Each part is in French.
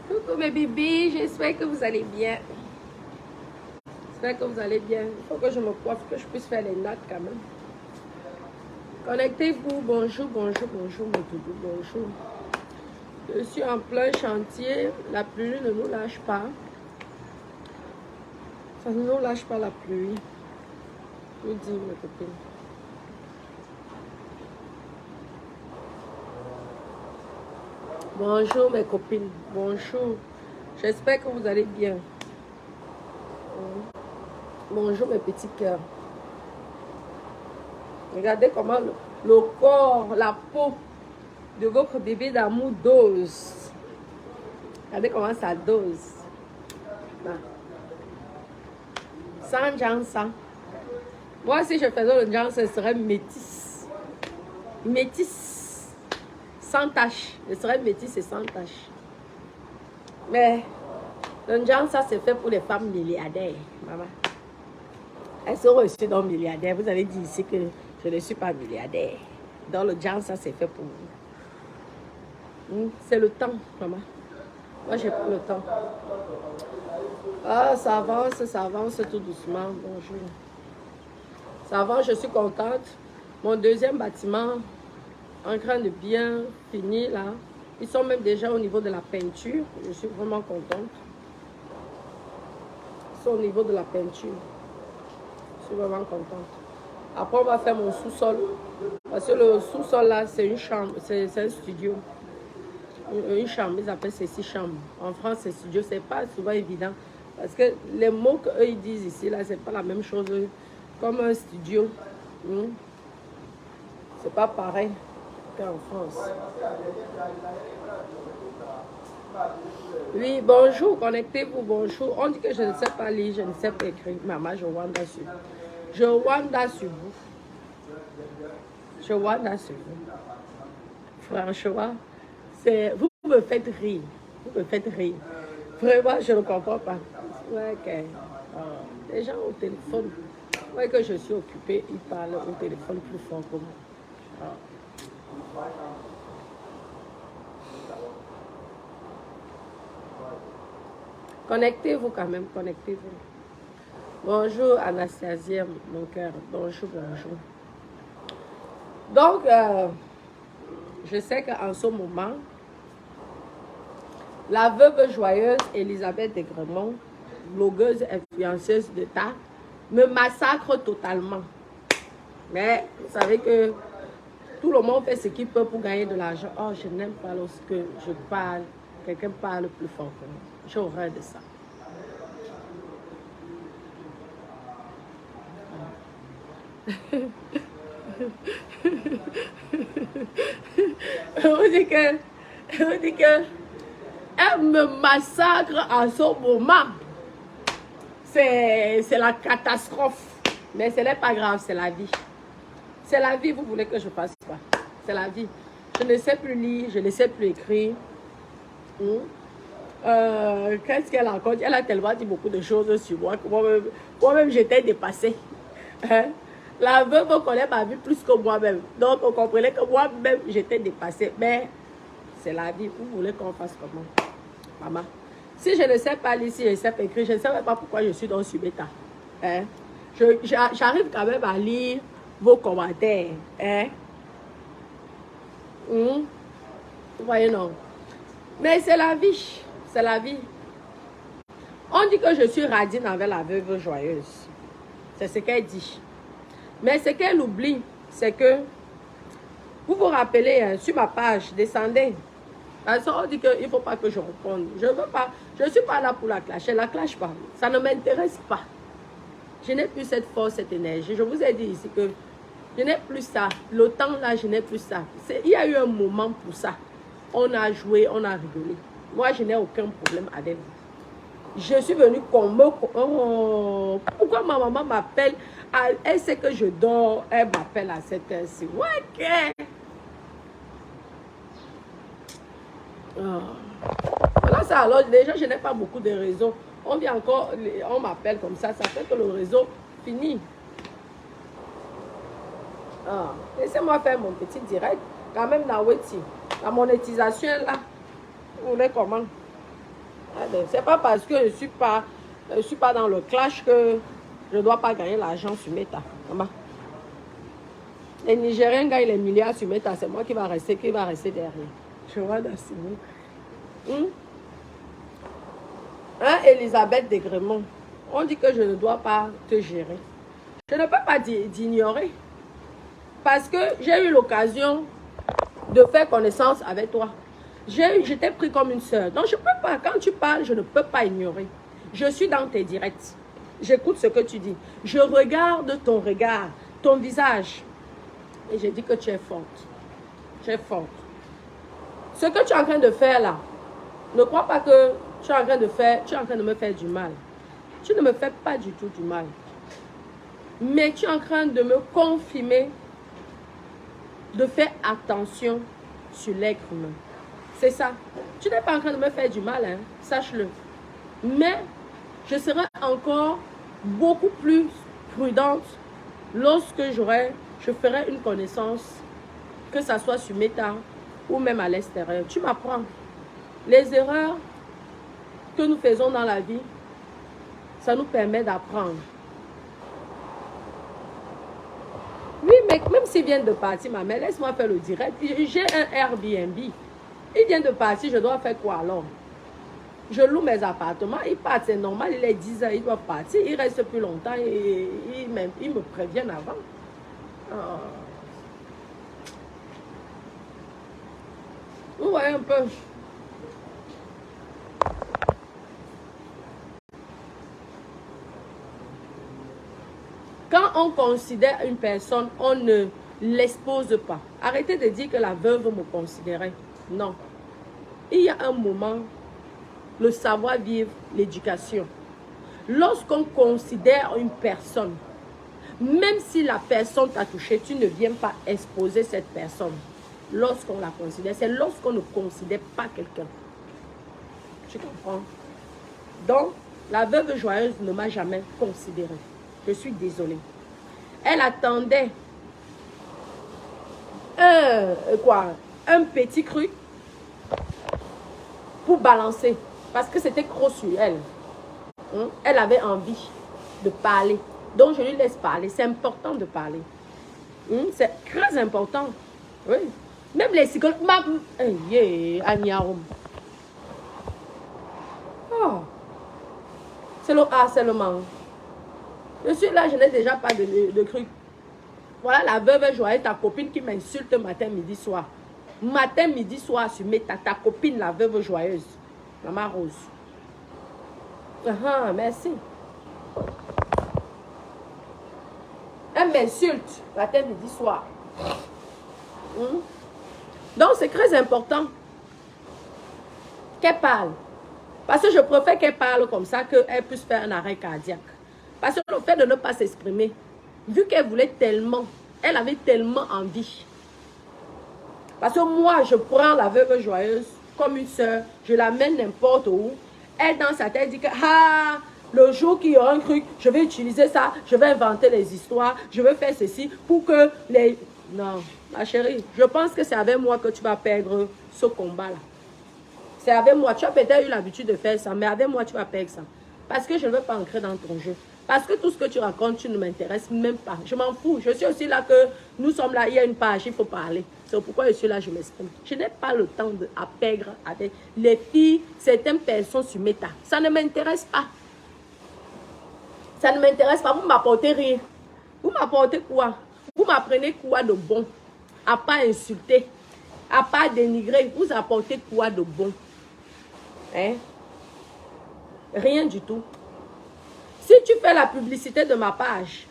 Coucou mes bébés, j'espère que vous allez bien. J'espère que vous allez bien. Il faut que je me coiffe, que je puisse faire les nattes quand même. Connectez-vous, bonjour, bonjour, bonjour mes doudous, bonjour. Je suis en plein chantier, la pluie ne nous lâche pas. Ça ne nous lâche pas la pluie. Je vous dis mes copines. Bonjour mes copines, bonjour. J'espère que vous allez bien. Bonjour mes petits cœurs. Regardez comment le corps, la peau de votre bébé d'amour dose. Regardez comment ça dose. Sans Jansa. Moi, si je faisais le Jansa, ce serait métis. Métis. Sans tache. Je serais métis et sans tache. Mais le Jansa, c'est fait pour les femmes milliardaires, maman. Elles sont reçues dans milliardaires. Vous avez dit ici que je ne suis pas milliardaire. Dans le Jansa, c'est fait pour vous. C'est le temps, maman. Moi, j'ai pris le temps. Ah, ça avance tout doucement. Bonjour. Ça avance, je suis contente. Mon deuxième bâtiment, en train de bien finir là. Ils sont même déjà au niveau de la peinture. Je suis vraiment contente. Ils sont au niveau de la peinture. Je suis vraiment contente. Après, on va faire mon sous-sol. Parce que le sous-sol là, c'est une chambre, c'est un studio. Une chambre, ils appellent ceci chambre. En France, c'est studio, c'est pas souvent évident. Parce que les mots qu'eux ils disent ici, là, c'est pas la même chose comme un studio. C'est pas pareil qu'en France. Oui, bonjour, connectez-vous, bonjour. On dit que je ne sais pas lire, je ne sais pas écrire. Maman, je wanda sur vous. Je wanda sur vous. Je wanda sur vous. Franchement, vous me faites rire. Vous me faites rire. Vraiment, je ne comprends pas. Ouais, okay. Les gens au téléphone, ouais, que je suis occupée, ils parlent au téléphone plus fort que moi. Connectez-vous quand même, connectez-vous. Bonjour Anastasia, mon cœur. Bonjour, bonjour. Donc, je sais qu'en ce moment, la veuve joyeuse Elisabeth Degremont, blogueuse influenceuse d'État, me massacre totalement. Mais vous savez que tout le monde fait ce qu'il peut pour gagner de l'argent. Oh, je n'aime pas lorsque je parle, quelqu'un parle plus fort que moi. J'ai horreur de ça. On dit que elle me massacre en ce moment. C'est la catastrophe. Mais ce n'est pas grave, c'est la vie. C'est la vie, vous voulez que je fasse quoi? C'est la vie. Je ne sais plus lire, je ne sais plus écrire. Qu'est-ce qu'elle a encore dit? Elle a tellement dit beaucoup de choses sur moi que moi-même j'étais dépassée. Hein? La veuve connaît ma vie plus que moi-même. Donc, vous comprenez que moi-même, j'étais dépassée. Mais c'est la vie. Vous voulez qu'on fasse comment? Maman. Si je ne sais pas lire, si je ne sais pas écrire, je ne sais même pas pourquoi je suis dans ce bêta. Hein? J'arrive quand même à lire vos commentaires. Hein? Vous voyez, non? Mais c'est la vie. C'est la vie. On dit que je suis radine avec la veuve joyeuse. C'est ce qu'elle dit. Mais ce qu'elle oublie, c'est que, vous vous rappelez, hein, sur ma page, descendez. Parce qu'on dit qu'il ne faut pas que je réponde. Je veux pas, je ne suis pas là pour la clasher. Elle ne la clash pas. Ça ne m'intéresse pas. Je n'ai plus cette force, cette énergie. Je vous ai dit ici que je n'ai plus ça. Le temps là, je n'ai plus ça. Il y a eu un moment pour ça. On a joué, on a rigolé. Moi, je n'ai aucun problème avec vous. Je suis venue qu'on me... Oh, pourquoi ma maman m'appelle? Elle sait que je dors. Elle m'appelle à cette heure-ci. Ouais, ok. Voilà ça. Alors, déjà, je n'ai pas beaucoup de réseaux. On vient encore, on m'appelle comme ça. Ça fait que le réseau finit. Laissez-moi faire mon petit direct. Quand même, Naweti. La monétisation est là. Vous voulez comment? C'est pas parce que je suis pas dans le clash que je ne dois pas gagner l'argent sur Meta. Les Nigériens gagnent les milliards sur Meta, c'est moi qui va rester derrière. Je vois dans ce mot. Hein, Elisabeth Desgrémont, on dit que je ne dois pas te gérer. Je ne peux pas t'ignorer. Parce que j'ai eu l'occasion de faire connaissance avec toi. Je t'ai pris comme une sœur. Donc je ne peux pas, quand tu parles, je ne peux pas ignorer. Je suis dans tes directs. J'écoute ce que tu dis. Je regarde ton regard, ton visage. Et je dis que tu es forte. Tu es forte. Ce que tu es en train de faire là, ne crois pas que tu es en train de me faire du mal. Tu ne me fais pas du tout du mal. Mais tu es en train de me confirmer de faire attention sur l'être humain. C'est ça. Tu n'es pas en train de me faire du mal, hein, sache-le. Mais je serai encore beaucoup plus prudente lorsque je ferai une connaissance, que ça soit sur Meta ou même à l'extérieur. Tu m'apprends. Les erreurs que nous faisons dans la vie, ça nous permet d'apprendre. Oui, mais même s'ils viennent de partir, ma mère, laisse-moi faire le direct. J'ai un Airbnb. Ils viennent de partir, je dois faire quoi alors? Je loue mes appartements, ils partent, c'est normal, il est 10 heures, ils doivent partir, ils restent plus longtemps et ils me préviennent avant. Oh. Vous voyez un peu. Quand on considère une personne, on ne l'expose pas. Arrêtez de dire que la veuve me considérait. Non. Il y a un moment, le savoir-vivre, l'éducation. Lorsqu'on considère une personne, même si la personne t'a touché, tu ne viens pas exposer cette personne. Lorsqu'on la considère, c'est lorsqu'on ne considère pas quelqu'un. Tu comprends? Donc, la veuve joyeuse ne m'a jamais considérée. Je suis désolée. Elle attendait un petit cru pour balancer. Parce que c'était trop sur elle. Elle avait envie de parler. Donc, je lui laisse parler. C'est important de parler. C'est très important. Oui. Même les psychologues. Oh. C'est le harcèlement. Je suis là, je n'ai déjà pas de cru. Voilà la veuve joyeuse, ta copine qui m'insulte matin, midi, soir. Matin, midi, soir, sur ta copine, la veuve joyeuse. Maman Rose. Merci. Elle m'insulte matin, midi, soir. Donc, c'est très important qu'elle parle. Parce que je préfère qu'elle parle comme ça, qu'elle puisse faire un arrêt cardiaque. Parce que le fait de ne pas s'exprimer, vu qu'elle voulait tellement, elle avait tellement envie. Parce que moi, je prends la veuve joyeuse comme une soeur, je l'amène n'importe où. Elle, dans sa tête, dit que, le jour qu'il y aura un truc, je vais utiliser ça, je vais inventer les histoires, je vais faire ceci pour que les... Non, ma chérie, je pense que c'est avec moi que tu vas perdre ce combat-là. C'est avec moi. Tu as peut-être eu l'habitude de faire ça, mais avec moi, tu vas perdre ça. Parce que je ne veux pas entrer dans ton jeu. Parce que tout ce que tu racontes, tu ne m'intéresses même pas. Je m'en fous. Je suis aussi là que nous sommes là, il y a une page, il faut parler. C'est pourquoi je suis là, je m'exprime. Je n'ai pas le temps à perdre avec les filles, certaines personnes sur Meta. Ça ne m'intéresse pas. Ça ne m'intéresse pas. Vous m'apportez rien. Vous m'apportez quoi? Vous m'apprenez quoi de bon? À pas insulter, à pas dénigrer. Vous apportez quoi de bon? Hein? Rien du tout. Si tu fais la publicité de ma page,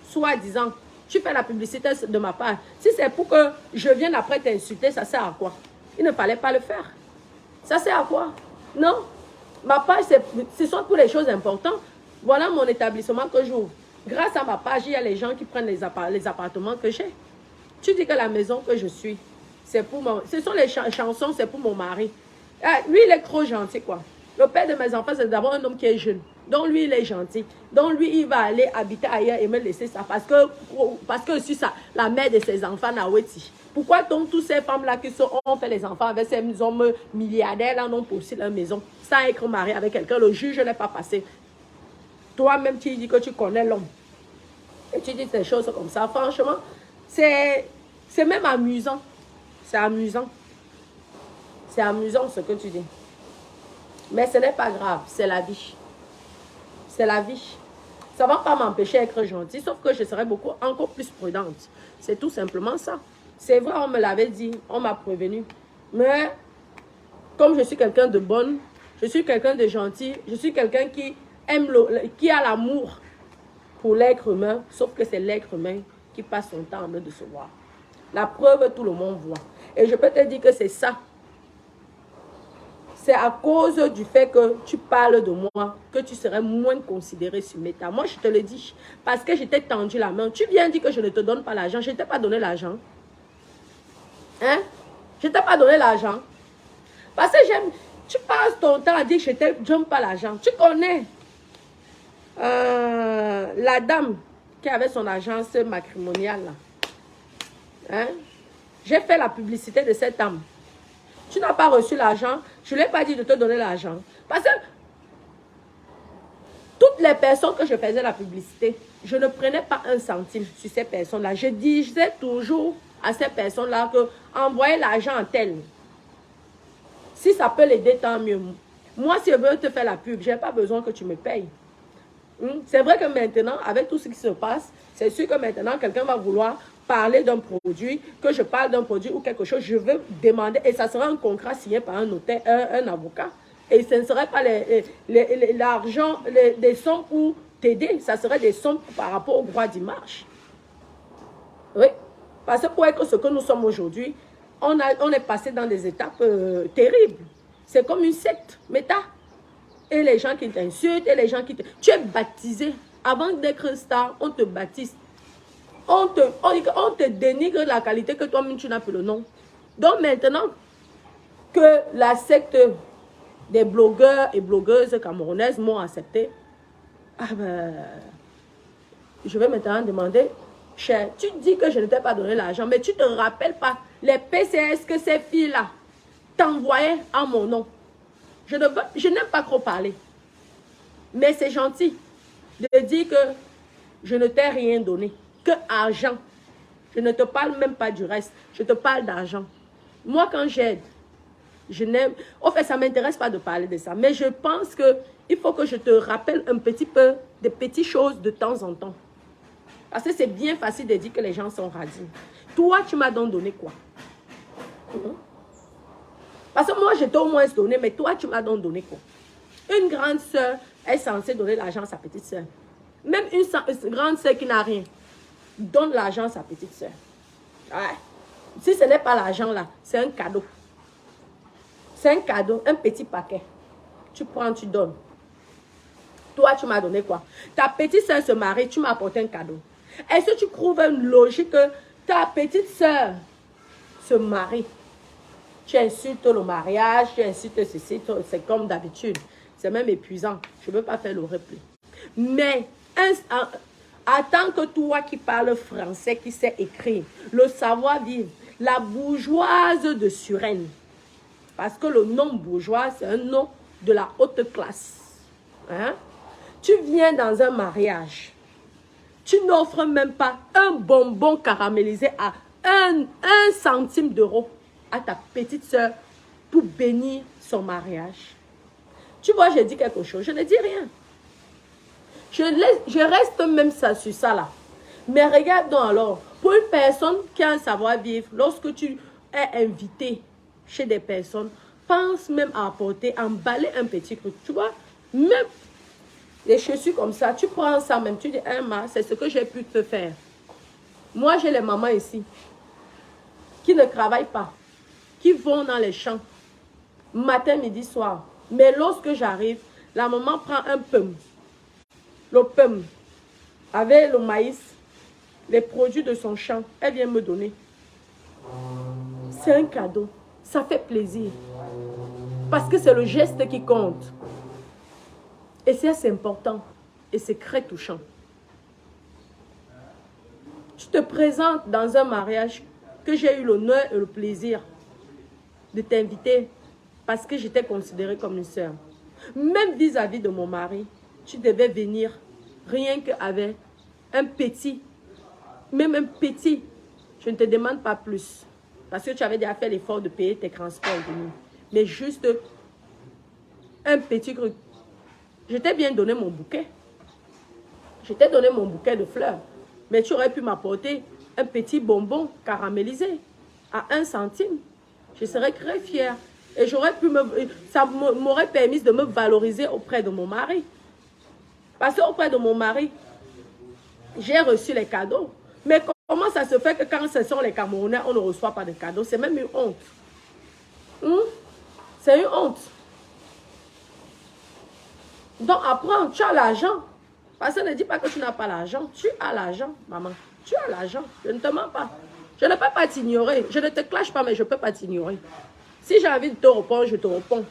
soi-disant, tu fais la publicité de ma page, si c'est pour que je vienne après t'insulter, ça sert à quoi? Il ne fallait pas le faire. Ça sert à quoi? Non. Ma page, ce sont pour les choses importantes. Voilà mon établissement que j'ouvre. Grâce à ma page, il y a les gens qui prennent les appartements que j'ai. Tu dis que la maison que je suis, c'est pour mon... Ce sont les chansons, c'est pour mon mari. Lui, il est trop gentil, quoi. Le père de mes enfants, c'est d'abord un homme qui est jeune. Donc lui, il est gentil. Donc lui, il va aller habiter ailleurs et me laisser ça. Parce que je suis ça, la mère de ses enfants, Naweti. Pourquoi donc toutes ces femmes-là qui ont fait les enfants avec ces hommes milliardaires, là, n'ont pas aussi leur maison, sans être mariés avec quelqu'un, le juge n'est pas passé. Toi-même, tu dis que tu connais l'homme. Et tu dis des choses comme ça. Franchement, c'est même amusant. C'est amusant. C'est amusant ce que tu dis. Mais ce n'est pas grave, c'est la vie. C'est la vie. Ça ne va pas m'empêcher d'être gentil, sauf que je serai encore plus prudente. C'est tout simplement ça. C'est vrai, on me l'avait dit, on m'a prévenu. Mais comme je suis quelqu'un de bonne, je suis quelqu'un de gentil, je suis quelqu'un qui aime qui a l'amour pour l'être humain, sauf que c'est l'être humain qui passe son temps en train de se voir. La preuve, tout le monde voit. Et je peux te dire que c'est ça. C'est à cause du fait que tu parles de moi que tu serais moins considéré sur Meta. Moi, je te le dis, parce que je t'ai tendu la main. Tu viens dire que je ne te donne pas l'argent. Je ne t'ai pas donné l'argent. Hein? Je ne t'ai pas donné l'argent. Parce que tu passes ton temps à dire que je ne te donne pas l'argent. Tu connais la dame qui avait son agence matrimoniale là. Hein? J'ai fait la publicité de cette dame. Tu n'as pas reçu l'argent. Je ne l'ai pas dit de te donner l'argent. Parce que toutes les personnes que je faisais la publicité, je ne prenais pas un centime sur ces personnes-là. Je disais toujours à ces personnes-là que envoyez l'argent en tel. Si ça peut l'aider, tant mieux. Moi, si je veux te faire la pub, je n'ai pas besoin que tu me payes. C'est vrai que maintenant, avec tout ce qui se passe, c'est sûr que maintenant, quelqu'un va vouloir parler d'un produit, que je parle d'un produit ou quelque chose, je veux demander, et ça sera un contrat signé par un notaire, un avocat. Et ce ne serait pas l'argent, des sommes pour t'aider, ça serait des sommes par rapport au droit d'image. Oui, parce que pour être ce que nous sommes aujourd'hui, on est passé dans des étapes terribles. C'est comme une secte, Meta. Et les gens qui t'insultent, et les gens qui te... Tu es baptisé. Avant d'être star, on te baptise. On te dénigre la qualité que toi-même tu n'as plus le nom. Donc maintenant que la secte des blogueurs et blogueuses camerounaises m'ont accepté, je vais maintenant demander, cher, tu dis que je ne t'ai pas donné l'argent, mais tu ne te rappelles pas les PCS que ces filles-là t'envoyaient en mon nom. Je n'aime pas trop parler, mais c'est gentil de dire que je ne t'ai rien donné. Que argent. Je ne te parle même pas du reste. Je te parle d'argent. Moi, quand j'aide, je n'aime... En fait, ça ne m'intéresse pas de parler de ça. Mais je pense qu'il faut que je te rappelle un petit peu des petites choses de temps en temps. Parce que c'est bien facile de dire que les gens sont radins. Toi, tu m'as donc donné quoi? Parce que moi, je t'ai au moins donné, mais toi, tu m'as donc donné quoi? Une grande soeur est censée donner l'argent à sa petite soeur. Même une grande soeur qui n'a rien donne l'argent à sa petite soeur. Ouais. Si ce n'est pas l'argent là, c'est un cadeau. C'est un cadeau, un petit paquet. Tu prends, tu donnes. Toi, tu m'as donné quoi? Ta petite soeur se marie, tu m'as apporté un cadeau. Est-ce que tu trouves une logique que ta petite soeur se marie? Tu insultes le mariage, tu insultes ceci, c'est comme d'habitude. C'est même épuisant. Je ne veux pas faire le replay. Mais, attends que toi qui parles français, qui sais écrire, le savoir-vivre, la bourgeoise de Suresnes. Parce que le nom bourgeois, c'est un nom de la haute classe. Hein? Tu viens dans un mariage. Tu n'offres même pas un bonbon caramélisé à 1 centime d'euro à ta petite soeur pour bénir son mariage. Tu vois, j'ai dit quelque chose, je ne dis rien. Je reste même ça, sur ça là. Mais regarde donc alors, pour une personne qui a un savoir-vivre, lorsque tu es invité chez des personnes, pense même à apporter, emballer un petit truc. Tu vois, même les chaussures comme ça, tu prends ça même, tu dis, c'est ce que j'ai pu te faire. Moi, j'ai les mamans ici qui ne travaillent pas, qui vont dans les champs, matin, midi, soir. Mais lorsque j'arrive, la maman prend un pomme. Le pomme, avec le maïs, les produits de son champ, elle vient me donner. C'est un cadeau. Ça fait plaisir. Parce que c'est le geste qui compte. Et c'est important. Et c'est très touchant. Je te présente dans un mariage que j'ai eu l'honneur et le plaisir de t'inviter parce que j'étais considérée comme une sœur. Même vis-à-vis de mon mari, tu devais venir rien qu'avec un petit, même un petit, je ne te demande pas plus. Parce que tu avais déjà fait l'effort de payer tes transports. Mais juste un petit truc. Je t'ai bien donné mon bouquet. Je t'ai donné mon bouquet de fleurs. Mais tu aurais pu m'apporter un petit bonbon caramélisé à 1 centime. Je serais très fière. Et ça m'aurait permis de me valoriser auprès de mon mari. Parce qu'auprès de mon mari, j'ai reçu les cadeaux. Mais comment ça se fait que quand ce sont les Camerounais, on ne reçoit pas de cadeaux? C'est même une honte. C'est une honte. Donc apprends, tu as l'argent. Parce que ne dis pas que tu n'as pas l'argent. Tu as l'argent, maman. Tu as l'argent. Je ne te mens pas. Je ne peux pas t'ignorer. Je ne te clash pas, mais je ne peux pas t'ignorer. Si j'ai envie de te répondre, je te réponds.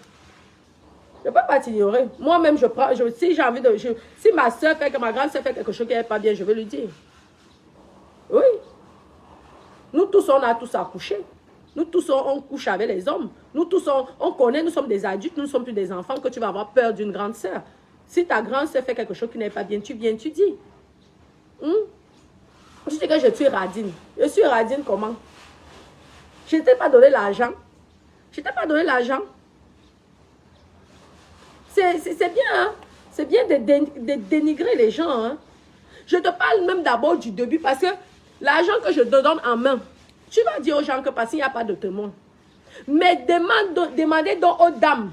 Je ne peux pas t'ignorer. Moi-même, si j'ai envie de... si ma soeur fait que ma grande soeur fait quelque chose qui n'est pas bien, je vais lui dire. Oui. Nous tous, on a tous accouché. Nous tous, on couche avec les hommes. Nous tous, on connaît, nous sommes des adultes, nous ne sommes plus des enfants, que tu vas avoir peur d'une grande soeur. Si ta grande soeur fait quelque chose qui n'est pas bien, tu viens, tu dis. Je dis que je suis radine. Je suis radine comment? Je ne t'ai pas donné l'argent. Je ne t'ai pas donné l'argent. C'est bien, hein? C'est bien de dénigrer les gens, hein? Je te parle même d'abord du début parce que l'argent que je te donne en main, tu vas dire aux gens que parce qu'il n'y a pas de témoin. Mais demandez donc aux dames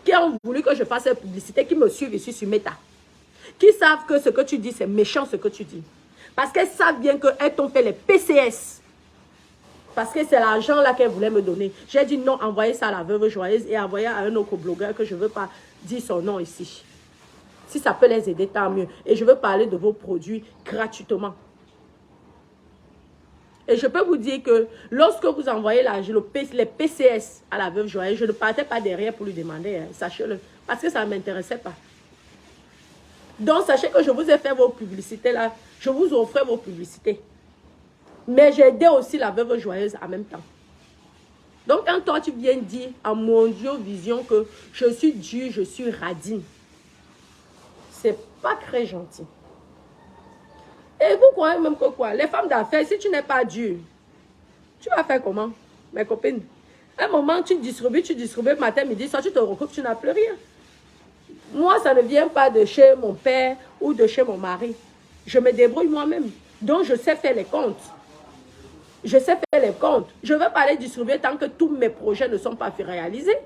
qui ont voulu que je fasse cette publicité, qui me suivent ici sur Meta, qui savent que ce que tu dis, c'est méchant ce que tu dis. Parce qu'elles savent bien qu'elles t'ont fait les PCS. Parce que c'est l'argent là qu'elle voulait me donner. J'ai dit non, envoyez ça à la veuve joyeuse et envoyez à un autre blogueur que je ne veux pas dire son nom ici. Si ça peut les aider, tant mieux. Et je veux parler de vos produits gratuitement. Et je peux vous dire que lorsque vous envoyez les PCS à la veuve joyeuse, je ne partais pas derrière pour lui demander, hein, sachez-le. Parce que ça ne m'intéressait pas. Donc, sachez que je vous ai fait vos publicités là. Je vous offrais vos publicités. Mais j'ai aidé aussi la veuve joyeuse en même temps. Donc, quand toi, tu viens dire à mon Dieu Vision que je suis dure, je suis radine, c'est pas très gentil. Et vous croyez même que quoi? Les femmes d'affaires, si tu n'es pas dure, tu vas faire comment, mes copines? À un moment, tu distribues matin, midi, soit tu te recoupes, tu n'as plus rien. Moi, ça ne vient pas de chez mon père ou de chez mon mari. Je me débrouille moi-même. Donc, je sais faire les comptes. Je sais faire les comptes. Je ne veux pas aller distribuer tant que tous mes projets ne sont pas réalisés.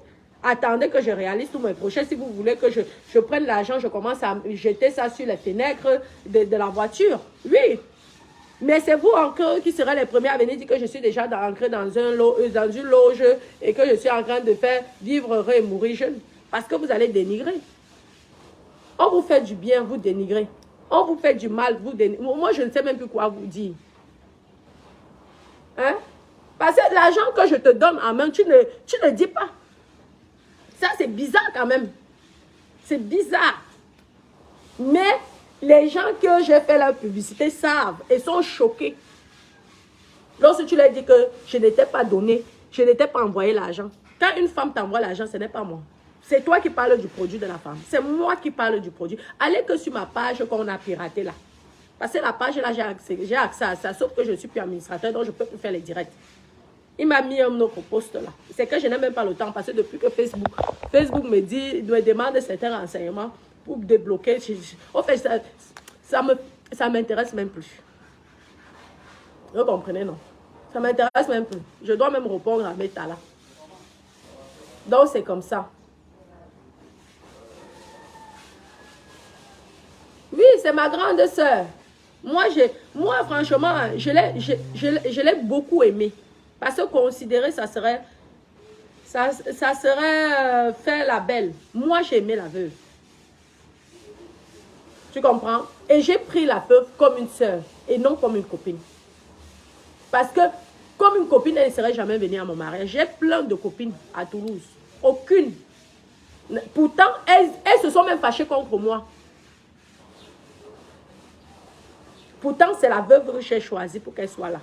Attendez que je réalise tous mes projets. Si vous voulez que je prenne l'argent, je commence à jeter ça sur les fenêtres de la voiture. Oui. Mais c'est vous encore qui serez les premiers à venir dire que je suis déjà ancré dans une loge et que je suis en train de faire vivre heureux et mourir jeune. Parce que vous allez dénigrer. On vous fait du bien, vous dénigrez. On vous fait du mal, vous dénigrez. Moi, je ne sais même plus quoi vous dire. Hein? Parce que l'argent que je te donne en main, tu ne dis pas. Ça, c'est bizarre quand même. C'est bizarre. Mais les gens que j'ai fait la publicité savent et sont choqués. Lorsque tu leur dis que je n'étais pas donné, je n'étais pas envoyé l'argent. Quand une femme t'envoie l'argent, ce n'est pas moi. C'est toi qui parles du produit de la femme. C'est moi qui parle du produit. Allez que sur ma page qu'on a piraté là. Parce que la page là, j'ai accès à ça. Sauf que je ne suis plus administrateur, donc je ne peux plus faire les directs. Il m'a mis un autre poste là. C'est que je n'ai même pas le temps. Parce que depuis que Facebook me demande certains renseignements pour débloquer. En fait, ça m'intéresse même plus. Vous comprenez, non? Ça m'intéresse même plus. Je dois même répondre à Meta là. Donc, c'est comme ça. Oui, c'est ma grande sœur. Moi, franchement, je l'ai beaucoup aimé. Parce que considérer, ça serait faire la belle. Moi, j'ai aimé la veuve. Tu comprends? Et j'ai pris la veuve comme une sœur et non comme une copine. Parce que comme une copine, elle ne serait jamais venue à mon mariage. J'ai plein de copines à Toulouse. Aucune Pourtant, elles se sont même fâchées contre moi. Pourtant, c'est la veuve que j'ai choisie pour qu'elle soit là.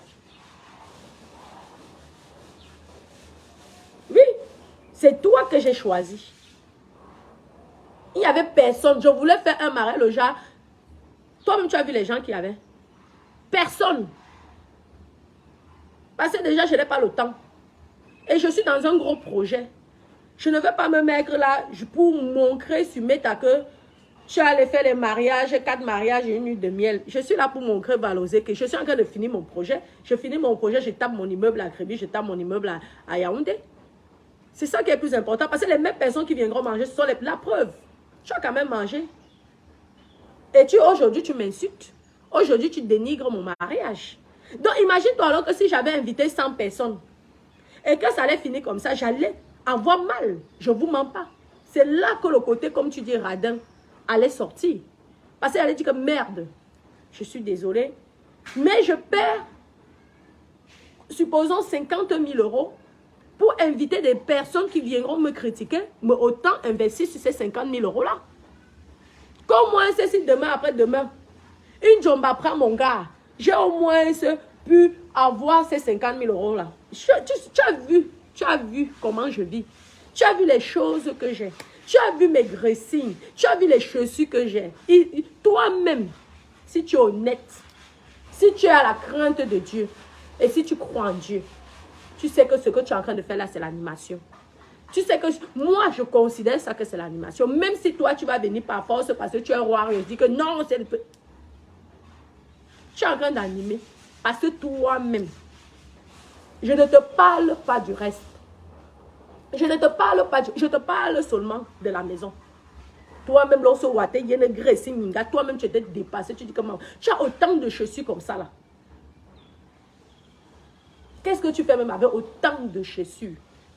Oui, c'est toi que j'ai choisi. Il n'y avait personne. Je voulais faire un mariage, le genre. Toi-même, tu as vu les gens qu'il y avait. Personne. Parce que déjà, je n'ai pas le temps. Et je suis dans un gros projet. Je ne vais pas me mettre là pour montrer sur Meta que tu allais faire les mariages, 4 mariages et une nuit de miel. Je suis là pour montrer, valoriser que je suis en train de finir mon projet. Je finis mon projet, je tape mon immeuble à Kribi, je tape mon immeuble à Yaoundé. C'est ça qui est le plus important. Parce que les mêmes personnes qui viendront manger, ce sont la preuve. Tu as quand même mangé. Et aujourd'hui, tu m'insultes. Aujourd'hui, tu dénigres mon mariage. Donc, imagine-toi alors que si j'avais invité 100 personnes et que ça allait finir comme ça, j'allais avoir mal. Je ne vous mens pas. C'est là que le côté, comme tu dis, radin, allait sortir. Parce qu'elle allait dire que merde, je suis désolée, mais je perds, supposons, 50 000 € pour inviter des personnes qui viendront me critiquer, mais autant investir sur ces 50 000 € là. Comme moi, c'est si demain, après-demain, une jomba prend mon gars, j'ai au moins pu avoir ces 50 000 € là. Tu as vu comment je vis. Tu as vu les choses que j'ai. Tu as vu mes dressings. Tu as vu les chaussures que j'ai. Toi-même, si tu es honnête, si tu as la crainte de Dieu et si tu crois en Dieu, tu sais que ce que tu es en train de faire là, c'est l'animation. Tu sais que moi, je considère ça que c'est l'animation. Même si toi, tu vas venir par force parce que tu es roi et je dis que non, c'est le... Tu es en train d'animer parce que toi-même, je ne te parle pas du reste. Je ne te parle pas, je te parle seulement de la maison. Toi-même, lorsque il y a une graisse, toi-même, tu étais dépassé. Tu dis comment? Tu as autant de chaussures comme ça là. Qu'est-ce que tu fais même avec autant de chaussures?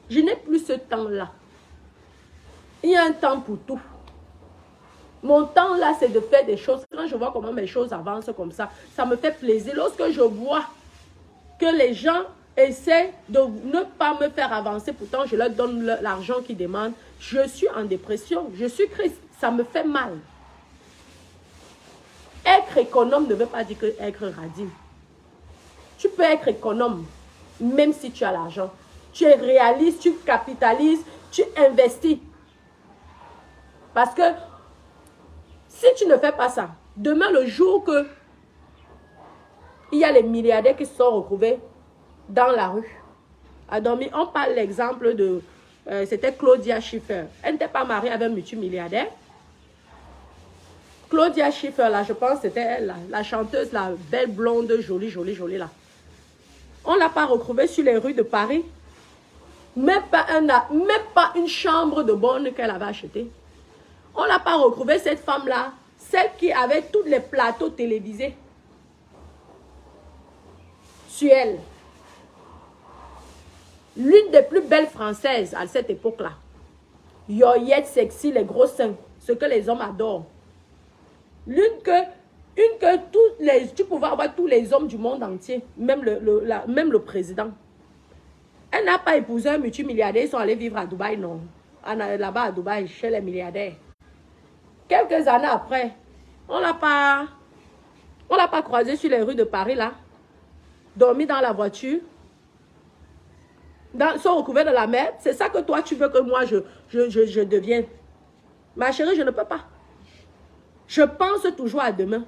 Je n'ai plus ce temps-là. Il y a un temps pour tout. Mon temps là, c'est de faire des choses. Quand je vois comment mes choses avancent comme ça me fait plaisir. Lorsque je vois que les gens essaient de ne pas me faire avancer, pourtant je leur donne l'argent qu'ils demandent, je suis en dépression, je suis triste, ça me fait mal. Être économe ne veut pas dire que être radine. Tu peux être économe, même si tu as l'argent. Tu es réaliste, tu capitalises, tu investis. Parce que si tu ne fais pas ça, demain le jour que il y a les milliardaires qui se sont retrouvés dans la rue, à dormir, on parle l'exemple de, c'était Claudia Schiffer. Elle n'était pas mariée avec un multimilliardaire. Claudia Schiffer, là, je pense c'était elle, là, la chanteuse, la belle blonde, jolie, là. On ne l'a pas retrouvée sur les rues de Paris. Même pas une chambre de bonne qu'elle avait achetée. On ne l'a pas retrouvée, cette femme-là, celle qui avait tous les plateaux télévisés sur elle. L'une des plus belles françaises à cette époque-là. Yoyette sexy, les gros seins, ce que les hommes adorent. Tu pouvais avoir tous les hommes du monde entier, même le président. Elle n'a pas épousé un multimilliardaire, ils sont allés vivre à Dubaï, non. Là-bas à Dubaï, chez les milliardaires. Quelques années après, on l'a pas croisé sur les rues de Paris, là. Dormi dans la voiture. Sont recouverts de la mer. C'est ça que toi, tu veux que moi, je devienne. Ma chérie, je ne peux pas. Je pense toujours à demain.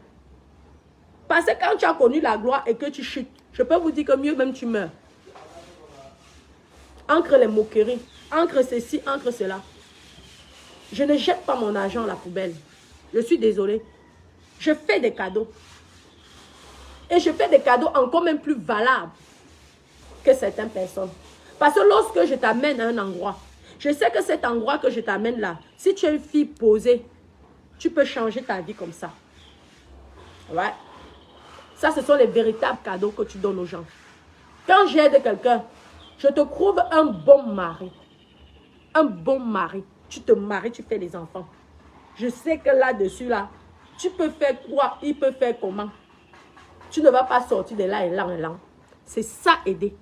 Parce que quand tu as connu la gloire et que tu chutes, je peux vous dire que mieux même tu meurs. Entre les moqueries, entre ceci, entre cela. Je ne jette pas mon argent à la poubelle. Je suis désolée. Je fais des cadeaux. Et je fais des cadeaux encore même plus valables que certaines personnes. Parce que lorsque je t'amène à un endroit, je sais que cet endroit que je t'amène là, si tu es une fille posée, tu peux changer ta vie comme ça. Ouais. Ça, ce sont les véritables cadeaux que tu donnes aux gens. Quand j'aide quelqu'un, je te trouve un bon mari. Un bon mari. Tu te maries, tu fais les enfants. Je sais que là-dessus, là, tu peux faire quoi? Il peut faire comment? Tu ne vas pas sortir de là et là et là. C'est ça, aider.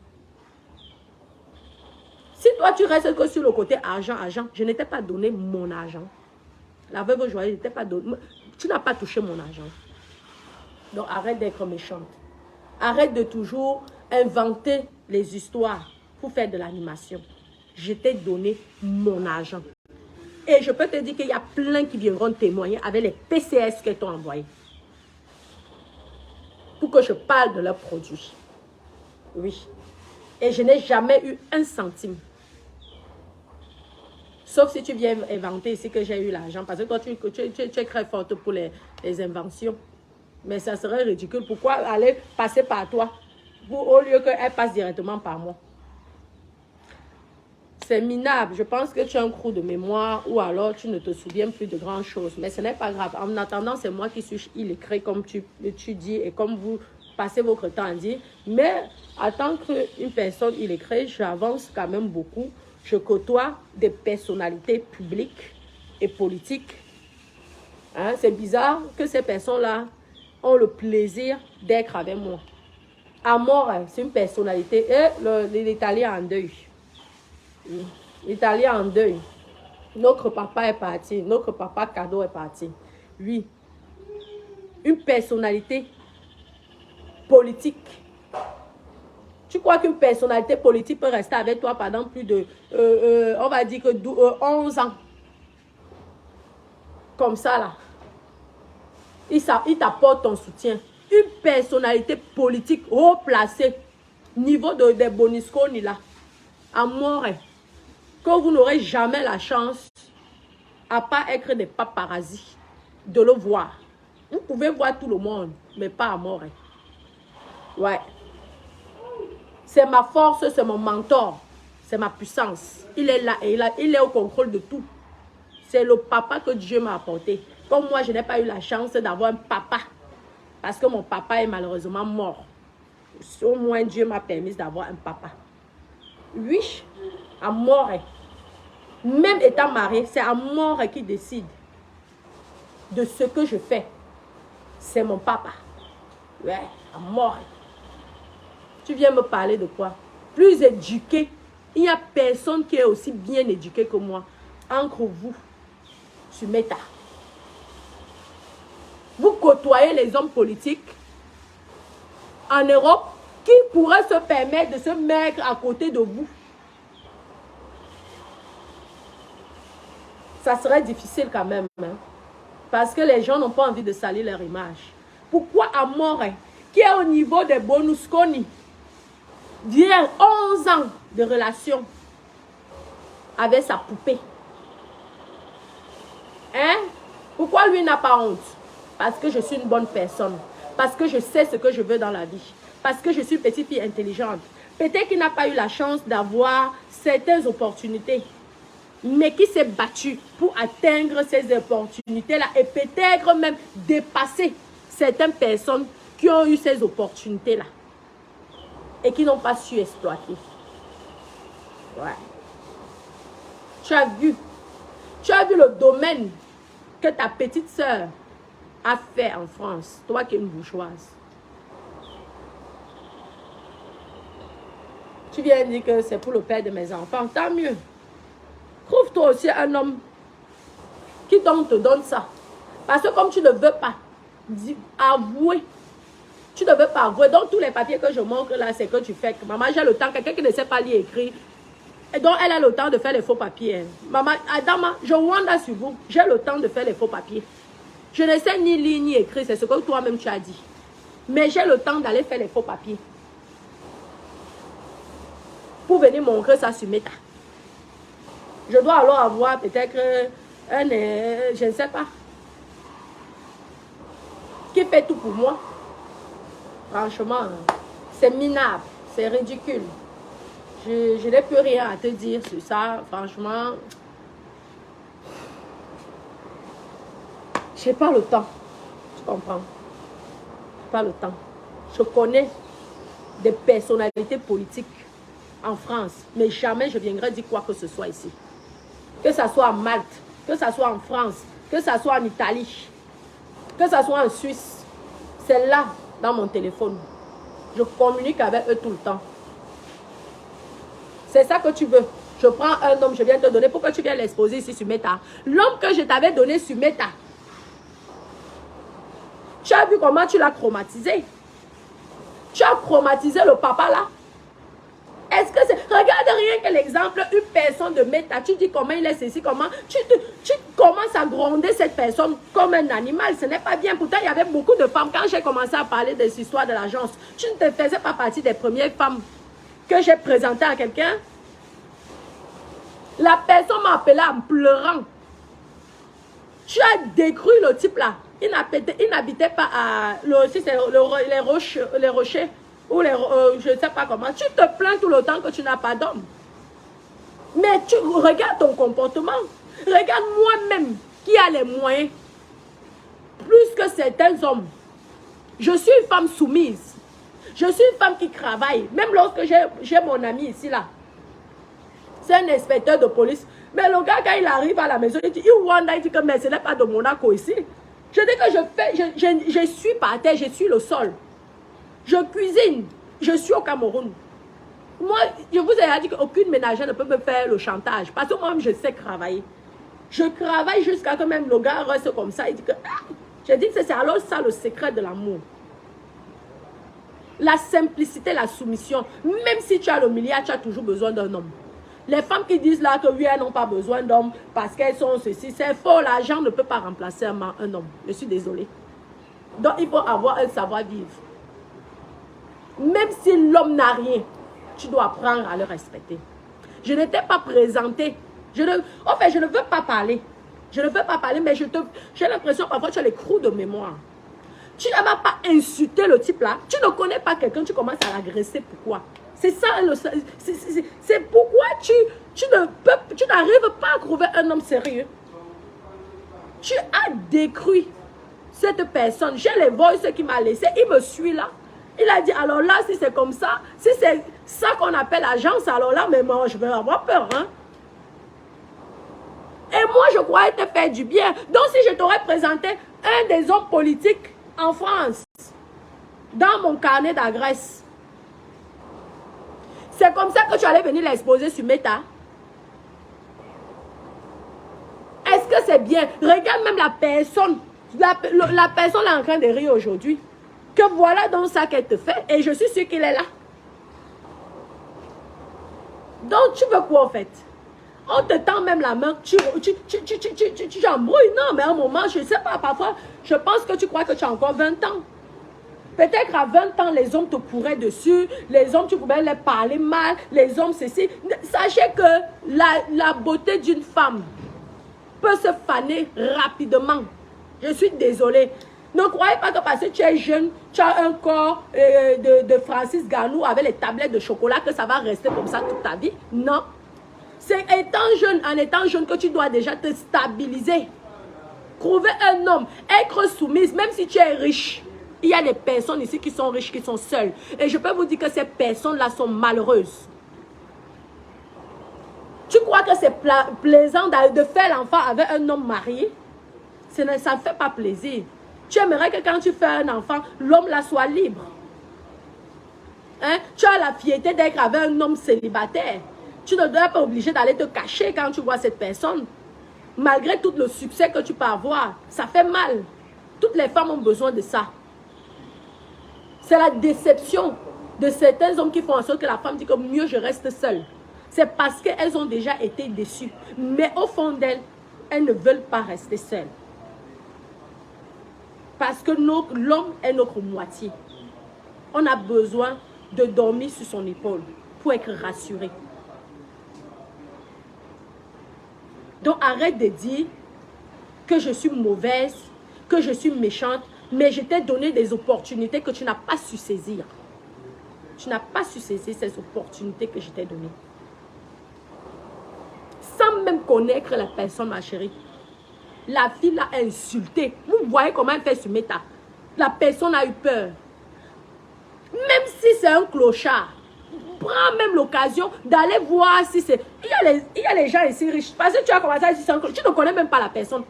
Si Toi, tu restes que sur le côté argent, argent. Je n'étais pas donné mon argent. La veuve joyeuse n'était pas donné. Tu n'as pas touché mon argent. Donc, arrête d'être méchante. Arrête de toujours inventer les histoires pour faire de l'animation. Je t'ai donné mon argent. Et je peux te dire qu'il y a plein qui viendront témoigner avec les PCS qu'elles t'ont envoyés. Pour que je parle de leurs produits. Oui. Et je n'ai jamais eu un centime. Sauf si tu viens inventer ici que j'ai eu l'argent. Parce que toi, tu es très forte pour les inventions. Mais ça serait ridicule. Pourquoi aller passer par toi au lieu qu'elle passe directement par moi? C'est minable. Je pense que tu as un trou de mémoire ou alors tu ne te souviens plus de grand chose. Mais ce n'est pas grave. En attendant, c'est moi qui suis illettrée comme tu dis et comme vous passez votre temps à dire. Mais en tant qu'une personne illettrée, j'avance quand même beaucoup. Je côtoie des personnalités publiques et politiques. Hein? C'est bizarre que ces personnes-là ont le plaisir d'être avec moi. Amore, c'est une personnalité. Et l'Italien en deuil. L'Italien en deuil. Notre papa est parti. Notre papa cadeau est parti. Oui. Une personnalité politique. Tu crois qu'une personnalité politique peut rester avec toi pendant plus de, on va dire que 11 ans. Comme ça, là. Il t'apporte ton soutien. Une personnalité politique haut placée, niveau des Bonisconi, là, Amore, que vous n'aurez jamais la chance, à part être des paparazzis, de le voir. Vous pouvez voir tout le monde, mais pas Amore. Ouais. C'est ma force, c'est mon mentor, c'est ma puissance. Il est là et il est au contrôle de tout. C'est le papa que Dieu m'a apporté. Comme moi, je n'ai pas eu la chance d'avoir un papa. Parce que mon papa est malheureusement mort. Au moins, Dieu m'a permis d'avoir un papa. Oui, Amore. Même étant marié, c'est Amore qui décide de ce que je fais. C'est mon papa. Ouais, Amore. Tu viens me parler de quoi? Plus éduqué. Il n'y a personne qui est aussi bien éduqué que moi. Entre vous, sur Meta. Vous côtoyez les hommes politiques en Europe qui pourraient se permettre de se mettre à côté de vous. Ça serait difficile quand même. Hein? Parce que les gens n'ont pas envie de salir leur image. Pourquoi Amore, qui est au niveau des Bonusconi, vient 11 ans de relation avec sa poupée? Hein? Pourquoi lui n'a pas honte? Parce que je suis une bonne personne. Parce que je sais ce que je veux dans la vie. Parce que je suis petite fille intelligente. Peut-être qu'il n'a pas eu la chance d'avoir certaines opportunités. Mais qui s'est battu pour atteindre ces opportunités-là. Et peut-être même dépasser certaines personnes qui ont eu ces opportunités-là. Et qui n'ont pas su exploiter. Ouais. Tu as vu le domaine que ta petite sœur a fait en France, toi qui es une bourgeoise. Tu viens dire que c'est pour le père de mes enfants, tant mieux. Trouve-toi aussi un homme qui te donne ça. Parce que comme tu ne veux pas avouer, tu ne veux pas avouer, donc tous les papiers que je montre là, c'est que tu fais. Maman, j'ai le temps, quelqu'un qui ne sait pas lire et écrire, et donc elle a le temps de faire les faux papiers. Hein. Maman, Adama, je wonder sur vous, j'ai le temps de faire les faux papiers. Je ne sais ni lire ni écrire, c'est ce que toi-même tu as dit. Mais j'ai le temps d'aller faire les faux papiers. Pour venir montrer ça sur Meta. Je dois alors avoir peut-être je ne sais pas, qui fait tout pour moi. Franchement, c'est minable, c'est ridicule. Je n'ai plus rien à te dire sur ça, franchement. Je n'ai pas le temps, tu comprends? Pas le temps. Je connais des personnalités politiques en France, mais jamais je viendrai dire quoi que ce soit ici. Que ce soit en Malte, que ce soit en France, que ce soit en Italie, que ce soit en Suisse. C'est là, dans mon téléphone. Je communique avec eux tout le temps. C'est ça que tu veux. Je prends un homme, je viens te donner. Pourquoi tu viens l'exposer ici sur Meta? L'homme que je t'avais donné sur Meta. Tu as vu comment tu l'as chromatisé? Tu as chromatisé le papa là? Est-ce que c'est... Regarde rien que l'exemple, une personne de Meta. Tu dis comment il est ceci, comment... Tu commences à gronder cette personne comme un animal. Ce n'est pas bien. Pourtant, il y avait beaucoup de femmes. Quand j'ai commencé à parler des histoires de l'agence, tu ne te faisais pas partie des premières femmes que j'ai présentées à quelqu'un. La personne m'a appelé en pleurant. Tu as détruit le type là. Il n'habitait pas à les rochers ou je ne sais pas comment. Tu te plains tout le temps que tu n'as pas d'homme. Mais tu regardes ton comportement. Regarde moi-même qui a les moyens. Plus que certains hommes. Je suis une femme soumise. Je suis une femme qui travaille. Même lorsque j'ai mon ami ici là. C'est un inspecteur de police. Mais le gars, quand il arrive à la maison, il dit, il dit que mais ce n'est pas de Monaco ici. Je dis que je suis par terre, je suis le sol. Je cuisine. Je suis au Cameroun. Moi, je vous ai dit qu'aucune ménagère ne peut me faire le chantage. Parce que moi-même, je sais travailler. Je travaille jusqu'à ce que même le gars reste comme ça. Il dit que... Je dis que c'est alors ça le secret de l'amour. La simplicité, la soumission. Même si tu as le milliard, tu as toujours besoin d'un homme. Les femmes qui disent là que oui, elles n'ont pas besoin d'hommes parce qu'elles sont ceci, c'est faux. L'argent ne peut pas remplacer un homme. Je suis désolée. Donc, il faut avoir un savoir-vivre. Même si l'homme n'a rien, tu dois apprendre à le respecter. Je ne t'ai pas présenté. En fait, je ne veux pas parler. Je ne veux pas parler, mais j'ai l'impression parfois tu as les crous de mémoire. Tu ne m'as pas insulté le type là. Tu ne connais pas quelqu'un, tu commences à l'agresser. Pourquoi? C'est ça, c'est pourquoi tu n'arrives pas à trouver un homme sérieux. Tu as détruit cette personne. J'ai les voix qui m'a laissé. Il me suit là. Il a dit, alors là, si c'est comme ça, si c'est ça qu'on appelle agence, alors là, mais moi, je vais avoir peur. Hein? Et moi, je croyais te faire du bien. Donc, si je t'aurais présenté un des hommes politiques en France, dans mon carnet d'adresse, c'est comme ça que tu allais venir l'exposer sur Meta. Est-ce que c'est bien? Regarde même la personne. La personne est en train de rire aujourd'hui. Que voilà donc ça qu'elle te fait. Et je suis sûre qu'il est là. Donc tu veux quoi en fait? On te tend même la main. Tu embrouilles. Non, mais à un moment, je ne sais pas. Parfois, je pense que tu crois que tu as encore 20 ans. Peut-être à 20 ans, les hommes te couraient dessus. Les hommes, tu pouvais les parler mal. Les hommes, ceci. Sachez que la beauté d'une femme peut se faner rapidement. Je suis désolée. Ne croyez pas que parce que tu es jeune, tu as un corps de Francis Ganou avec les tablettes de chocolat que ça va rester comme ça toute ta vie. Non. C'est en étant jeune que tu dois déjà te stabiliser. Trouver un homme, être soumise, même si tu es riche. Il y a des personnes ici qui sont riches, qui sont seules. Et je peux vous dire que ces personnes-là sont malheureuses. Tu crois que c'est plaisant de faire l'enfant avec un homme marié? Ça ne fait pas plaisir. Tu aimerais que quand tu fais un enfant, l'homme là soit libre. Hein? Tu as la fierté d'être avec un homme célibataire. Tu ne dois pas obligé d'aller te cacher quand tu vois cette personne. Malgré tout le succès que tu peux avoir, ça fait mal. Toutes les femmes ont besoin de ça. C'est la déception de certains hommes qui font en sorte que la femme dit que mieux je reste seule. C'est parce qu'elles ont déjà été déçues. Mais au fond d'elles, elles ne veulent pas rester seules. Parce que l'homme est notre moitié. On a besoin de dormir sur son épaule pour être rassuré. Donc arrête de dire que je suis mauvaise, que je suis méchante, mais je t'ai donné des opportunités que tu n'as pas su saisir. Tu n'as pas su saisir ces opportunités que je t'ai données. Sans même connaître la personne, ma chérie. La fille l'a insulté. Vous voyez comment elle fait sur Meta. La personne a eu peur. Même si c'est un clochard, prends même l'occasion d'aller voir si c'est... Il y a les gens ici riches. Parce que tu as commencé à dire c'est un clochard. Tu ne connais même pas la personne.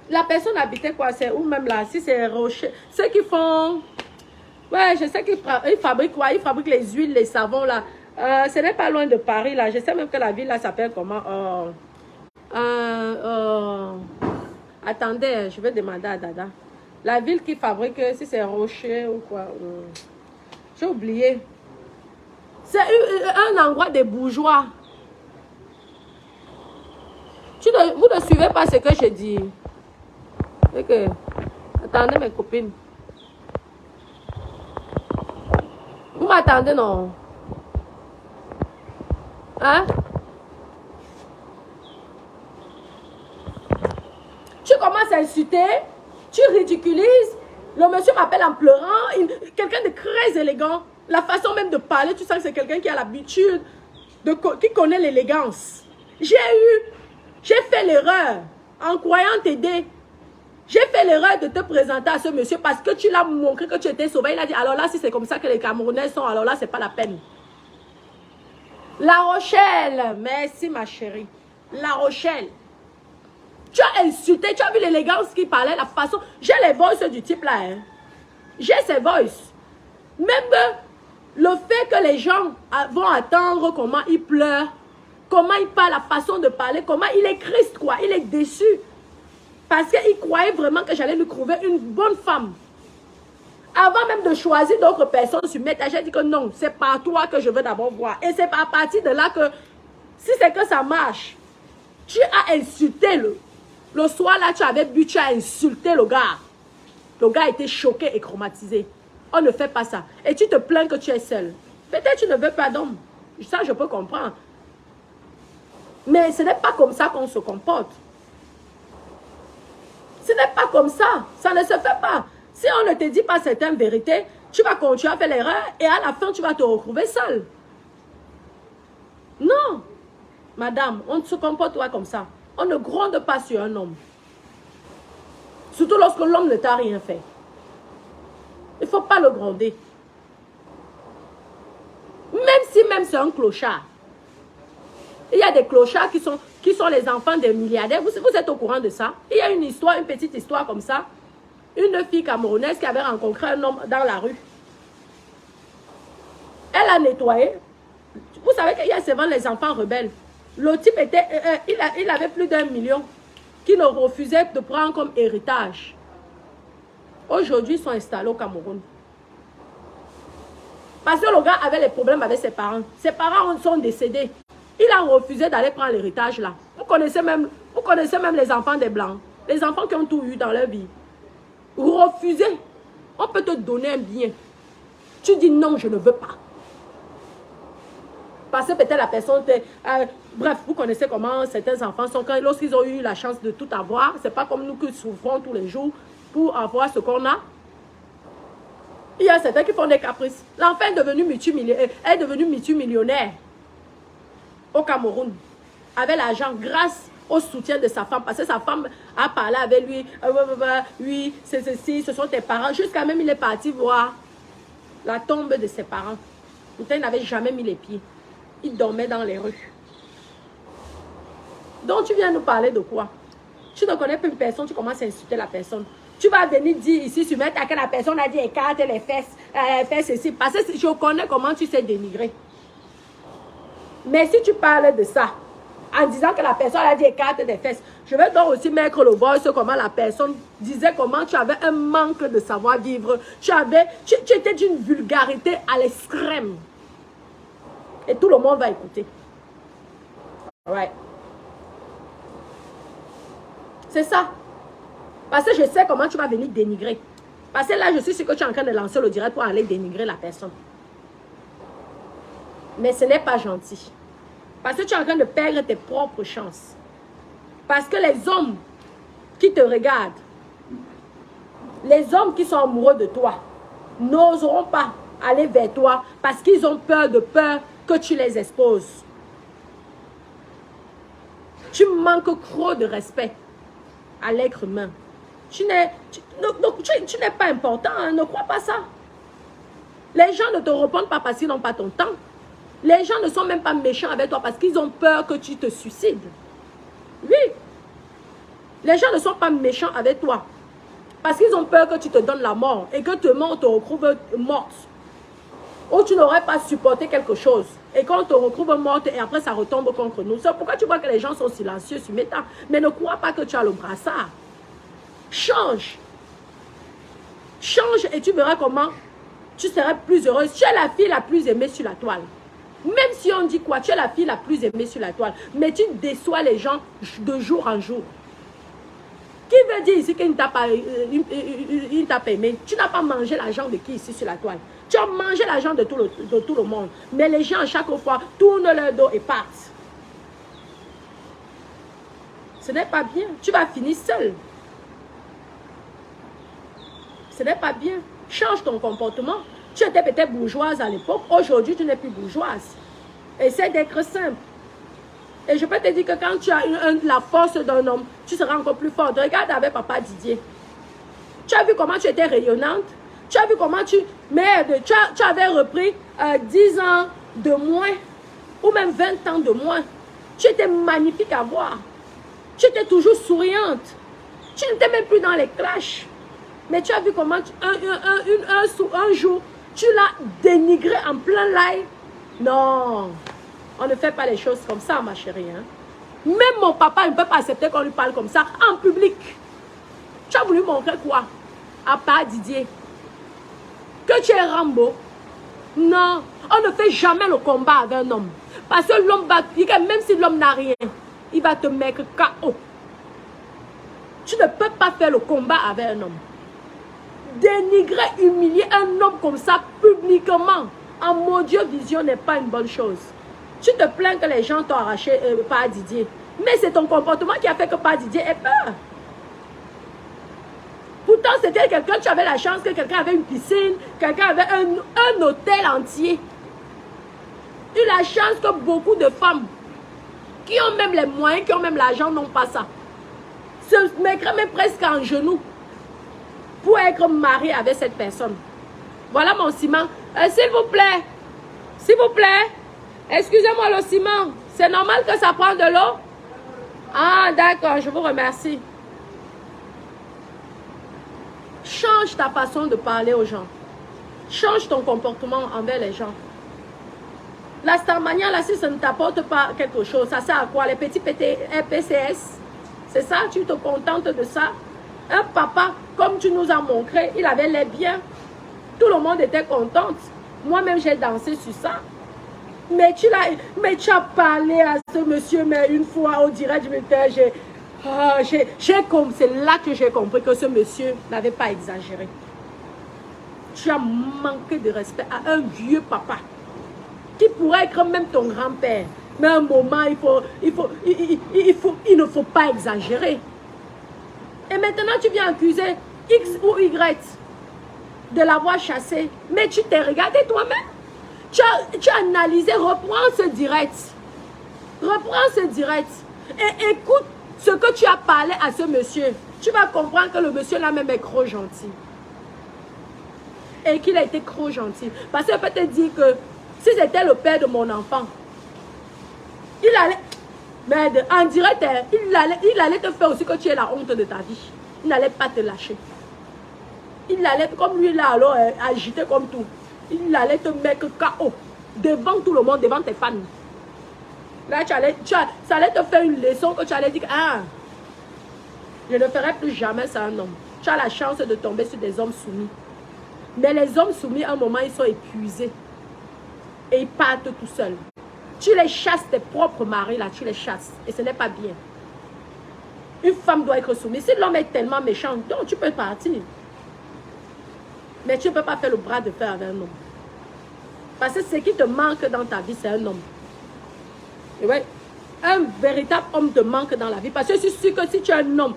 La personne habitait quoi? C'est où même là? Si c'est Rocher. Ceux qui font... Ouais, je sais qu'ils fabriquent quoi? Ils fabriquent les huiles, les savons là. Ce n'est pas loin de Paris, là. Je sais même que la ville, là, s'appelle comment? Attendez, je vais demander à Dada. La ville qui fabrique, si c'est Rocher ou quoi. J'ai oublié. C'est un endroit des bourgeois. Vous ne suivez pas ce que je dis. Okay. Attendez mes copines. Vous m'attendez, non? Hein? Tu commences à insulter, tu ridiculises. Le monsieur m'appelle en pleurant. Quelqu'un de très élégant. La façon même de parler, tu sens que c'est quelqu'un qui a l'habitude, qui connaît l'élégance. J'ai fait l'erreur en croyant t'aider. J'ai fait l'erreur de te présenter à ce monsieur parce que tu l'as montré que tu étais sauvé. Il a dit, alors là, si c'est comme ça que les Camerounais sont, alors là, c'est pas la peine. La Rochelle, merci ma chérie. La Rochelle. Tu as insulté, tu as vu l'élégance qu'il parlait, la façon. J'ai les voices du type là. Hein. J'ai ces voices. Même le fait que les gens vont attendre comment il pleure, comment il parle, la façon de parler, comment il est triste, quoi. Il est déçu. Parce qu'il croyait vraiment que j'allais lui trouver une bonne femme. Avant même de choisir d'autres personnes sur mes tâches, j'ai dit que non, c'est par toi que je veux d'abord voir. Et c'est à partir de là que, si c'est que ça marche, tu as insulté le soir là, tu avais bu, tu as insulté le gars. Le gars était choqué et traumatisé. On ne fait pas ça. Et tu te plains que tu es seul. Peut-être tu ne veux pas d'homme. Ça, je peux comprendre. Mais ce n'est pas comme ça qu'on se comporte. Ce n'est pas comme ça. Ça ne se fait pas. Si on ne te dit pas certaines vérités, tu vas continuer à faire l'erreur et à la fin, tu vas te retrouver seul. Non. Madame, on ne se comporte pas comme ça. On ne gronde pas sur un homme. Surtout lorsque l'homme ne t'a rien fait. Il ne faut pas le gronder. Même si c'est un clochard. Il y a des clochards qui sont les enfants des milliardaires. Vous êtes au courant de ça? Il y a une histoire, une petite histoire comme ça. Une fille camerounaise qui avait rencontré un homme dans la rue. Elle a nettoyé. Vous savez qu'il y a souvent les enfants rebelles. Le type était, il avait plus d'1 million qui le refusait de prendre comme héritage. Aujourd'hui, ils sont installés au Cameroun. Parce que le gars avait les problèmes avec ses parents. Ses parents sont décédés. Il a refusé d'aller prendre l'héritage là. Vous connaissez même les enfants des Blancs. Les enfants qui ont tout eu dans leur vie. Refuser. On peut te donner un bien. Tu dis non, je ne veux pas. Parce que peut-être la personne... bref, vous connaissez comment certains enfants sont... Lorsqu'ils ont eu la chance de tout avoir, c'est pas comme nous qui souffrons tous les jours pour avoir ce qu'on a. Il y a certains qui font des caprices. L'enfant est devenu multimillionnaire au Cameroun. Avec l'argent grâce au soutien de sa femme. Parce que sa femme a parlé avec lui. Oui, c'est ceci, ce sont tes parents. Jusqu'à même il est parti voir la tombe de ses parents. Pourtant, il n'avait jamais mis les pieds. Il dormait dans les rues. Donc, tu viens nous parler de quoi? Tu ne connais pas une personne, tu commences à insulter la personne. Tu vas venir dire ici, tu mets à que la personne a dit écarte les fesses, fait ceci. Parce que je connais comment tu sais dénigrer. Mais si tu parles de ça, en disant que la personne a dit écarte des fesses, je vais donc aussi mettre le voice sur comment la personne disait comment tu avais un manque de savoir-vivre. Tu étais d'une vulgarité à l'extrême. Et tout le monde va écouter. Ouais. C'est ça. Parce que je sais comment tu vas venir dénigrer. Parce que là, je suis sûre que tu es en train de lancer le direct pour aller dénigrer la personne. Mais ce n'est pas gentil. Parce que tu es en train de perdre tes propres chances. Parce que les hommes qui te regardent, les hommes qui sont amoureux de toi, n'oseront pas aller vers toi parce qu'ils ont peur que tu les exposes. Tu manques trop de respect à l'être humain. Tu n'es pas important, hein, ne crois pas ça. Les gens ne te répondent pas parce qu'ils n'ont pas ton temps. Les gens ne sont même pas méchants avec toi parce qu'ils ont peur que tu te suicides. Oui. Les gens ne sont pas méchants avec toi parce qu'ils ont peur que tu te donnes la mort et que te retrouve morte. Ou tu n'aurais pas supporté quelque chose. et qu'on te retrouve morte et après ça retombe contre nous. C'est pourquoi tu vois que les gens sont silencieux sur Meta. Mais ne crois pas que tu as le brassard. Change. Change et tu verras comment tu seras plus heureuse. Tu es la fille la plus aimée sur la toile. Même si on dit quoi, tu es la fille la plus aimée sur la toile. Mais tu déçois les gens de jour en jour. Qui veut dire ici qu'il ne t'a pas aimé? Tu n'as pas mangé l'argent de qui ici sur la toile? Tu as mangé l'argent de tout le monde. Mais les gens, chaque fois, tournent leur dos et partent. Ce n'est pas bien. Tu vas finir seul. Ce n'est pas bien. Change ton comportement. Tu étais peut-être bourgeoise à l'époque. Aujourd'hui, tu n'es plus bourgeoise. Essaie d'être simple. Et je peux te dire que quand tu as la force d'un homme, tu seras encore plus forte. Regarde avec papa Didier. Tu as vu comment tu étais rayonnante. Tu as vu comment tu... Merde, tu avais repris 10 ans de moins. Ou même 20 ans de moins. Tu étais magnifique à voir. Tu étais toujours souriante. Tu n'étais même plus dans les clashs. Mais tu as vu comment un jour, tu l'as dénigré en plein live. Non. On ne fait pas les choses comme ça, ma chérie. Hein? Même mon papa ne peut pas accepter qu'on lui parle comme ça en public. Tu as voulu montrer quoi? À part Didier. Que tu es Rambo. Non. On ne fait jamais le combat avec un homme. Parce que l'homme va... Même si l'homme n'a rien, il va te mettre KO. Tu ne peux pas faire le combat avec un homme. Dénigrer, humilier un homme comme ça publiquement en maudiovision n'est pas une bonne chose. Tu te plains que les gens t'ont arraché par Didier. Mais c'est ton comportement qui a fait que par Didier ait peur. Pourtant, c'était quelqu'un, tu avais la chance que quelqu'un avait une piscine, quelqu'un avait un hôtel entier. Tu as la chance que beaucoup de femmes qui ont même les moyens, qui ont même l'argent, n'ont pas ça. Se mettraient même presque en genoux pour être marié avec cette personne. Voilà mon ciment. S'il vous plaît. S'il vous plaît. Excusez-moi le ciment. C'est normal que ça prenne de l'eau? Ah, d'accord. Je vous remercie. Change ta façon de parler aux gens. Change ton comportement envers les gens. La Starmania, là, si ça ne t'apporte pas quelque chose, ça sert à quoi? Les petits PCS? C'est ça? Tu te contentes de ça? Un papa, comme tu nous as montré, il avait les biens. Tout le monde était content. Moi-même, j'ai dansé sur ça. Mais tu as parlé à ce monsieur, mais une fois au direct, c'est là que j'ai compris que ce monsieur n'avait pas exagéré. Tu as manqué de respect à un vieux papa qui pourrait être même ton grand-père. Mais à un moment, il ne faut pas exagérer. Et maintenant, tu viens accuser X ou Y de l'avoir chassé. Mais tu t'es regardé toi-même. Tu as analysé, reprends ce direct. Reprends ce direct. Et écoute ce que tu as parlé à ce monsieur. Tu vas comprendre que le monsieur là même est trop gentil. Et qu'il a été trop gentil. Parce que je peux te dire que si c'était le père de mon enfant, il allait... Mais en direct, il allait te faire aussi que tu es la honte de ta vie. Il n'allait pas te lâcher. Il allait, comme lui là, alors, agité comme tout. Il allait te mettre KO. Devant tout le monde, devant tes fans. Là, ça allait te faire une leçon que tu allais dire, ah, je ne ferai plus jamais ça à un homme. Tu as la chance de tomber sur des hommes soumis. Mais les hommes soumis, à un moment, ils sont épuisés. Et ils partent tout seuls. Tu les chasses, tes propres maris, là, tu les chasses. Et ce n'est pas bien. Une femme doit être soumise. Si l'homme est tellement méchant, donc tu peux partir. Mais tu ne peux pas faire le bras de fer avec un homme. Parce que ce qui te manque dans ta vie, c'est un homme. Et ouais, un véritable homme te manque dans la vie. Parce que je suis sûr que si tu es un homme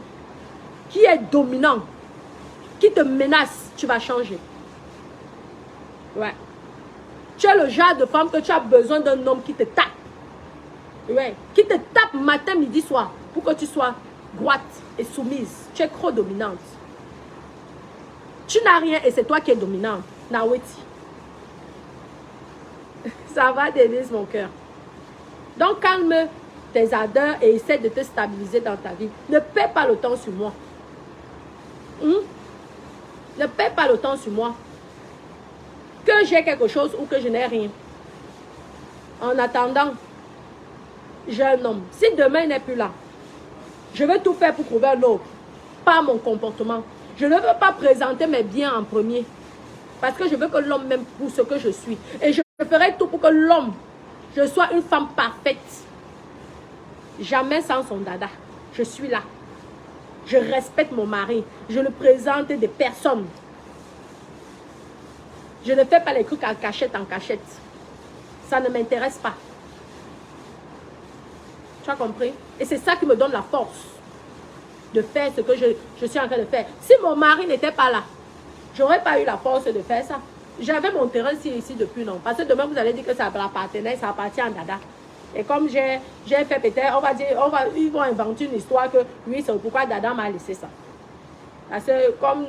qui est dominant, qui te menace, tu vas changer. Ouais. Tu es le genre de femme que tu as besoin d'un homme qui te tape. Ouais. Qui te tape matin, midi, soir. Pour que tu sois droite et soumise. Tu es trop dominante. Tu n'as rien et c'est toi qui es dominante. Naweti. Ça va, Denise, mon cœur. Donc, calme tes ardeurs et essaie de te stabiliser dans ta vie. Ne perds pas le temps sur moi. Ne perds pas le temps sur moi. Que j'ai quelque chose ou que je n'ai rien. En attendant, j'ai un homme. Si demain il n'est plus là, je vais tout faire pour trouver un autre. Pas mon comportement. Je ne veux pas présenter mes biens en premier. Parce que je veux que l'homme m'aime pour ce que je suis. Et je ferai tout pour que l'homme, je sois une femme parfaite. Jamais sans son dada. Je suis là. Je respecte mon mari. Je le présente des personnes. Je ne fais pas les trucs en cachette, Ça ne m'intéresse pas. Tu as compris? Et c'est ça qui me donne la force de faire ce que je suis en train de faire. Si mon mari n'était pas là, je n'aurais pas eu la force de faire ça. J'avais mon terrain ici depuis non. Parce que demain, vous allez dire que ça appartenait, ça appartient à Dada. Et comme j'ai fait peut-être, on va dire, ils vont inventer une histoire que oui, c'est pourquoi Dada m'a laissé ça. Parce que comme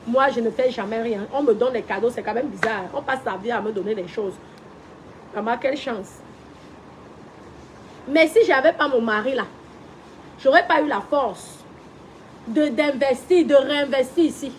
moi, je ne fais jamais rien. On me donne des cadeaux, c'est quand même bizarre. On passe sa vie à me donner des choses. Maman, quelle chance. Mais si je n'avais pas mon mari là, je n'aurais pas eu la force d'investir, de réinvestir ici.